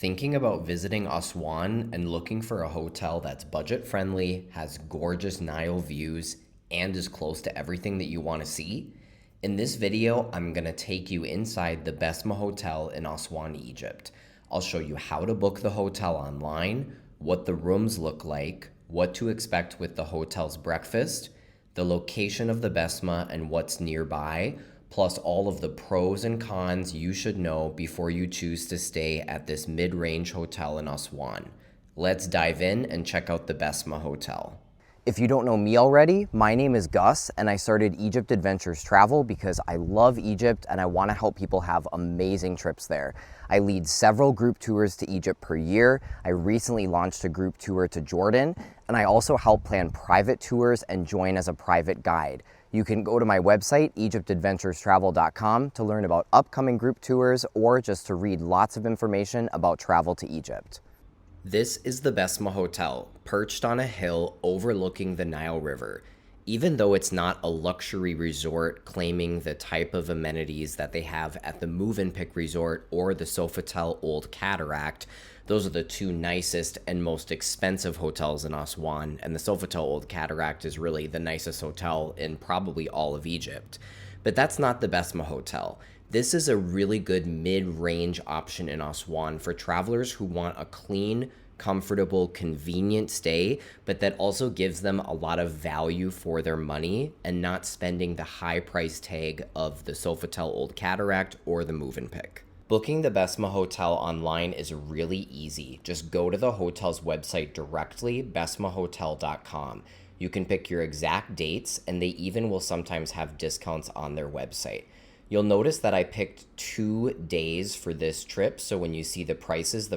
Thinking about visiting Aswan and looking for a hotel that's budget friendly, has gorgeous Nile views, and is close to everything that you want to see? In this video, I'm going to take you inside the Basma Hotel in Aswan, Egypt. I'll show you how to book the hotel online, what the rooms look like, what to expect with the hotel's breakfast, the location of the Basma and what's nearby, plus all of the pros and cons you should know before you choose to stay at this mid-range hotel in Aswan. Let's dive in and check out the Basma Hotel. If you don't know me already, my name is Gus and I started Egypt Adventures Travel because I love Egypt and I want to help people have amazing trips there. I lead several group tours to Egypt per year. I recently launched a group tour to Jordan, and I also help plan private tours and join as a private guide. You can go to my website, egyptadventurestravel.com, to learn about upcoming group tours or just to read lots of information about travel to Egypt. This is the Basma Hotel, perched on a hill overlooking the Nile River. Even though it's not a luxury resort claiming the type of amenities that they have at the Movenpick Resort or the Sofitel Old Cataract, those are the two nicest and most expensive hotels in Aswan, and the Sofitel Old Cataract is really the nicest hotel in probably all of Egypt. But that's not the Basma Hotel. This is a really good mid-range option in Aswan for travelers who want a clean, comfortable, convenient stay, but that also gives them a lot of value for their money and not spending the high price tag of the Sofitel Old Cataract or the Movenpick. Booking the Basma Hotel online is really easy. Just go to the hotel's website directly, basmahotel.com. You can pick your exact dates, and they even will sometimes have discounts on their website. You'll notice that I picked 2 days for this trip, so when you see the prices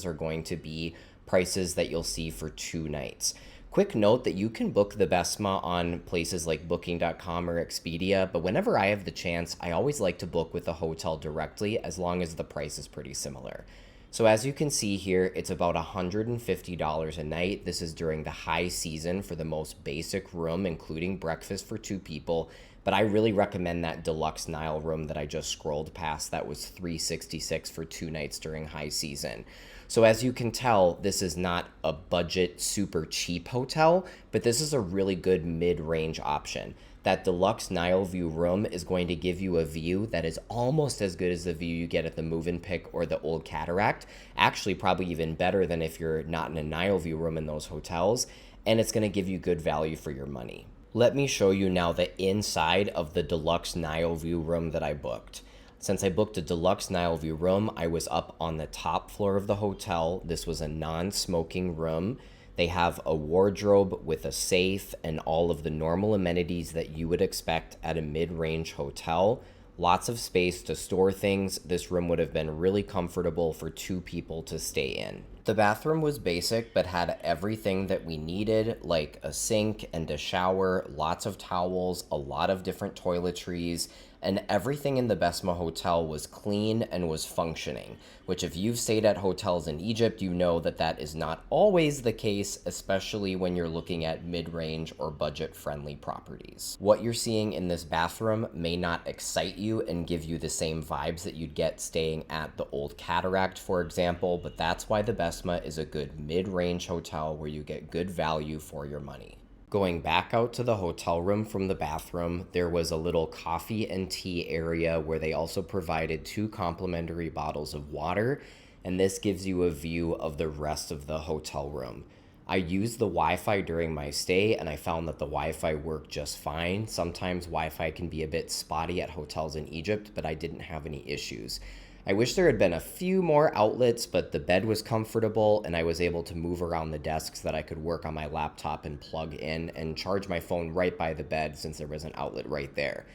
are going to be prices that you'll see for 2 nights. Quick note that you can book the Basma on places like booking.com or Expedia, but whenever I have the chance, I always like to book with the hotel directly as long as the price is pretty similar. So as you can see here, it's about $150 a night. This is during the high season for the most basic room, including breakfast for 2 people. But I really recommend that Deluxe Nile room that I just scrolled past. That was $366 for 2 nights during high season. So as you can tell, this is not a budget, super cheap hotel, but this is a really good mid-range option. That Deluxe Nile View room is going to give you a view that is almost as good as the view you get at the Movenpick or the Old Cataract. Actually, probably even better than if you're not in a Nile View room in those hotels. And it's going to give you good value for your money. Let me show you now the inside of the Deluxe Nile View room that I booked. Since I booked a Deluxe Nile View room, I was up on the top floor of the hotel. This was a non-smoking room. They have a wardrobe with a safe and all of the normal amenities that you would expect at a mid-range hotel. Lots of space to store things. This room would have been really comfortable for 2 people to stay in. The bathroom was basic but had everything that we needed, like a sink and a shower, lots of towels, a lot of different toiletries, and everything in the Basma Hotel was clean and was functioning, which if you've stayed at hotels in Egypt, you know that that is not always the case, especially when you're looking at mid-range or budget-friendly properties. What you're seeing in this bathroom may not excite you and give you the same vibes that you'd get staying at the Old Cataract, for example, but that's why the Basma is a good mid-range hotel where you get good value for your money. Going back out to the hotel room from the bathroom, there was a little coffee and tea area where they also provided 2 complimentary bottles of water, and this gives you a view of the rest of the hotel room. I used the Wi-Fi during my stay, and I found that the Wi-Fi worked just fine. Sometimes Wi-Fi can be a bit spotty at hotels in Egypt, but I didn't have any issues. I wish there had been a few more outlets, but the bed was comfortable and I was able to move around the desks that I could work on my laptop and plug in and charge my phone right by the bed since there was an outlet right there.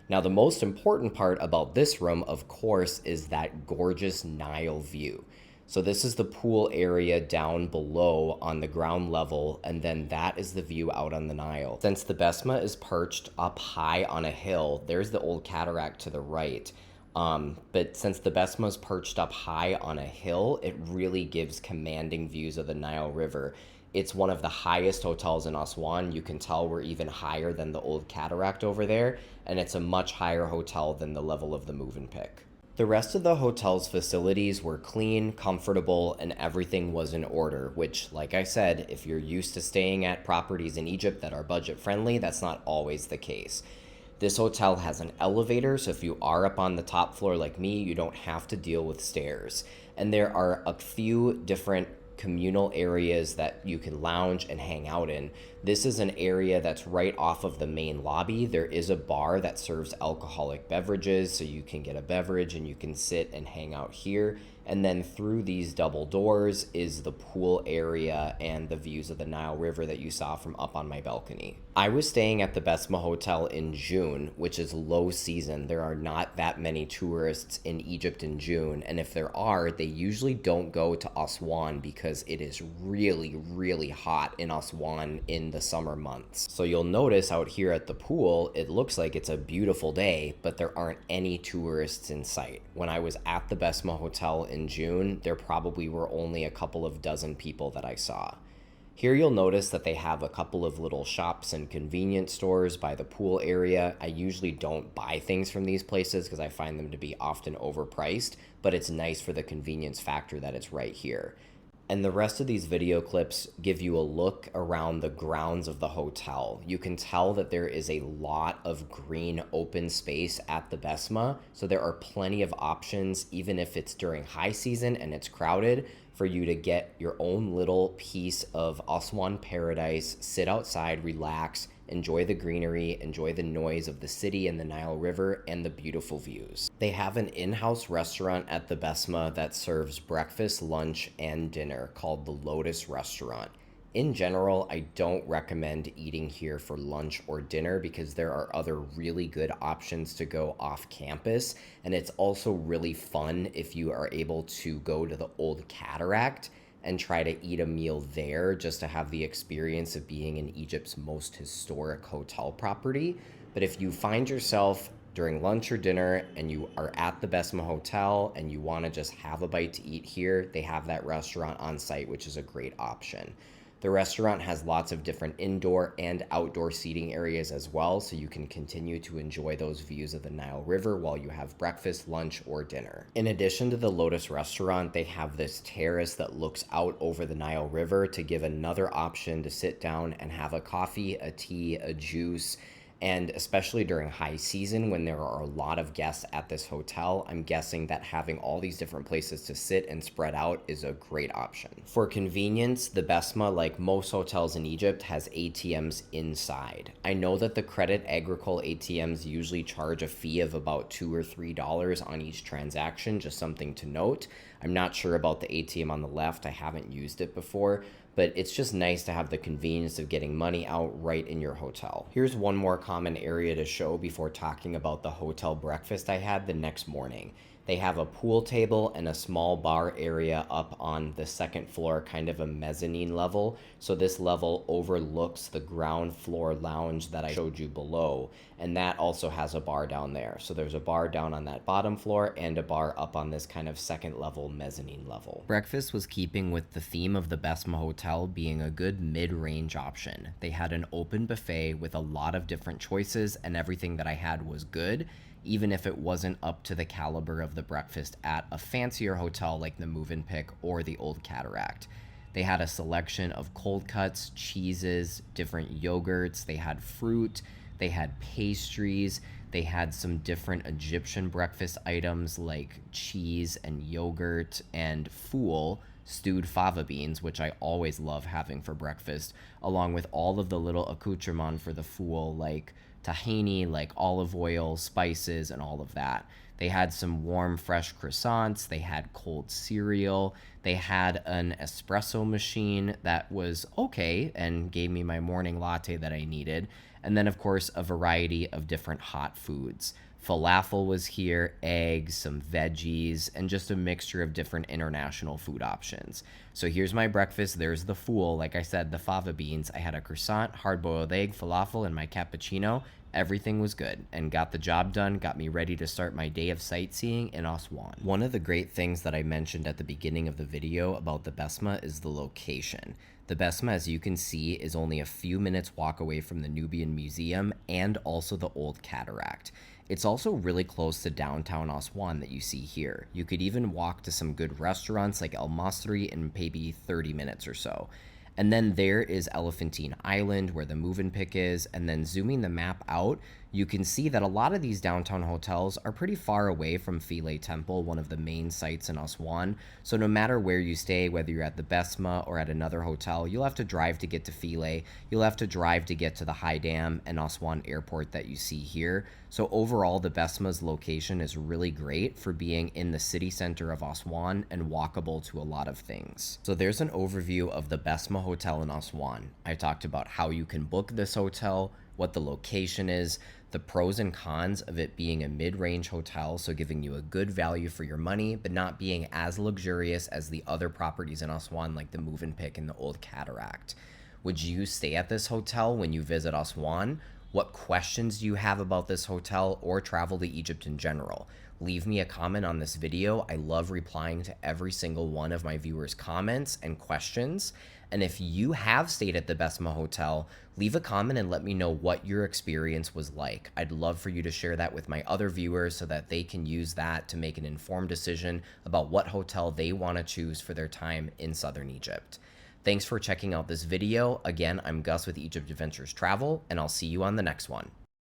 Now, the most important part about this room, of course, is that gorgeous Nile view. So this is the pool area down below on the ground level, and then that is the view out on the Nile. Since the Basma is perched up high on a hill, there's the Old Cataract to the right. But since the Basma is perched up high on a hill, it really gives commanding views of the Nile River. It's one of the highest hotels in Aswan. You can tell we're even higher than the Old Cataract over there, and it's a much higher hotel than the level of the Movenpick. The rest of the hotel's facilities were clean, comfortable, and everything was in order, which, like I said, if you're used to staying at properties in Egypt that are budget friendly, that's not always the case. This hotel has an elevator, so if you are up on the top floor like me, you don't have to deal with stairs. And there are a few different communal areas that you can lounge and hang out in. This is an area that's right off of the main lobby. There is a bar that serves alcoholic beverages, so you can get a beverage and you can sit and hang out here. And then through these double doors is the pool area and the views of the Nile River that you saw from up on my balcony. I was staying at the Basma Hotel in June, which is low season. There are not that many tourists in Egypt in June, and if there are, they usually don't go to Aswan because it is really, really hot in Aswan in the summer months. So you'll notice out here at the pool, it looks like it's a beautiful day, but there aren't any tourists in sight. When I was at the Basma Hotel in June, there probably were only a couple of dozen people that I saw. Here you'll notice that they have a couple of little shops and convenience stores by the pool area. I usually don't buy things from these places because I find them to be often overpriced, but it's nice for the convenience factor that it's right here. And the rest of these video clips give you a look around the grounds of the hotel. You can tell that there is a lot of green open space at the Basma, so there are plenty of options, even if it's during high season and it's crowded, for you to get your own little piece of Aswan paradise, sit outside, relax, enjoy the greenery, enjoy the noise of the city and the Nile River, and the beautiful views. They have an in-house restaurant at the Basma that serves breakfast, lunch, and dinner called the Lotus Restaurant. In general, I don't recommend eating here for lunch or dinner because there are other really good options to go off campus, and it's also really fun if you are able to go to the old cataract and try to eat a meal there just to have the experience of being in Egypt's most historic hotel property. But if you find yourself during lunch or dinner and you are at the Basma Hotel and you want to just have a bite to eat here, they have that restaurant on site, which is a great option. The restaurant has lots of different indoor and outdoor seating areas as well, so you can continue to enjoy those views of the Nile River while you have breakfast, lunch, or dinner. In addition to the Lotus restaurant, they have this terrace that looks out over the Nile River to give another option to sit down and have a coffee, a tea, a juice, and especially during high season when there are a lot of guests at this hotel, I'm guessing that having all these different places to sit and spread out is a great option. For convenience, the Basma, like most hotels in Egypt, has ATMs inside. I know that the Credit Agricole ATMs usually charge a fee of about $2 or $3 on each transaction, just something to note. I'm not sure about the ATM on the left, I haven't used it before, but it's just nice to have the convenience of getting money out right in your hotel. Here's one more common area to show before talking about the hotel breakfast I had the next morning. They have a pool table and a small bar area up on the second floor, kind of a mezzanine level. So this level overlooks the ground floor lounge that I showed you below. And that also has a bar down there. So there's a bar down on that bottom floor and a bar up on this kind of second level mezzanine level. Breakfast was keeping with the theme of the Basma Hotel being a good mid-range option. They had an open buffet with a lot of different choices, and everything that I had was good, even if it wasn't up to the caliber of the breakfast at a fancier hotel like the Movenpick or the Old Cataract. They had a selection of cold cuts, cheeses, different yogurts, they had fruit, they had pastries, they had some different Egyptian breakfast items like cheese and yogurt and fool, stewed fava beans, which I always love having for breakfast, along with all of the little accoutrements for the fool like tahini, like olive oil, spices, and all of that. They had some warm, fresh croissants. They had cold cereal. They had an espresso machine that was okay and gave me my morning latte that I needed. And then, of course, a variety of different hot foods. Falafel was here, eggs, some veggies, and just a mixture of different international food options. So here's my breakfast. There's the fool. Like I said, the fava beans. I had a croissant, hard-boiled egg, falafel, and my cappuccino. Everything was good and got the job done, got me ready to start my day of sightseeing in Aswan. One of the great things that I mentioned at the beginning of the video about the Basma is the location. The Basma, as you can see, is only a few minutes walk away from the Nubian Museum and also the Old Cataract. It's also really close to downtown Aswan that you see here. You could even walk to some good restaurants like El Masri in maybe 30 minutes or so. And then there is Elephantine Island where the Movenpick is, and then zooming the map out, you can see that a lot of these downtown hotels are pretty far away from Philae Temple, one of the main sites in Aswan. So no matter where you stay, whether you're at the Basma or at another hotel, you'll have to drive to get to Philae. You'll have to drive to get to the High Dam and Aswan Airport that you see here. So overall, the Basma's location is really great for being in the city center of Aswan and walkable to a lot of things. So there's an overview of the Basma Hotel in Aswan. I talked about how you can book this hotel, what the location is, the pros and cons of it being a mid-range hotel, so giving you a good value for your money, but not being as luxurious as the other properties in Aswan like the Movenpick and the Old Cataract. Would you stay at this hotel when you visit Aswan? What questions do you have about this hotel or travel to Egypt in general? Leave me a comment on this video. I love replying to every single one of my viewers' comments and questions. And if you have stayed at the Basma Hotel, leave a comment and let me know what your experience was like. I'd love for you to share that with my other viewers so that they can use that to make an informed decision about what hotel they want to choose for their time in southern Egypt. Thanks for checking out this video. Again, I'm Gus with Egypt Adventures Travel, and I'll see you on the next one.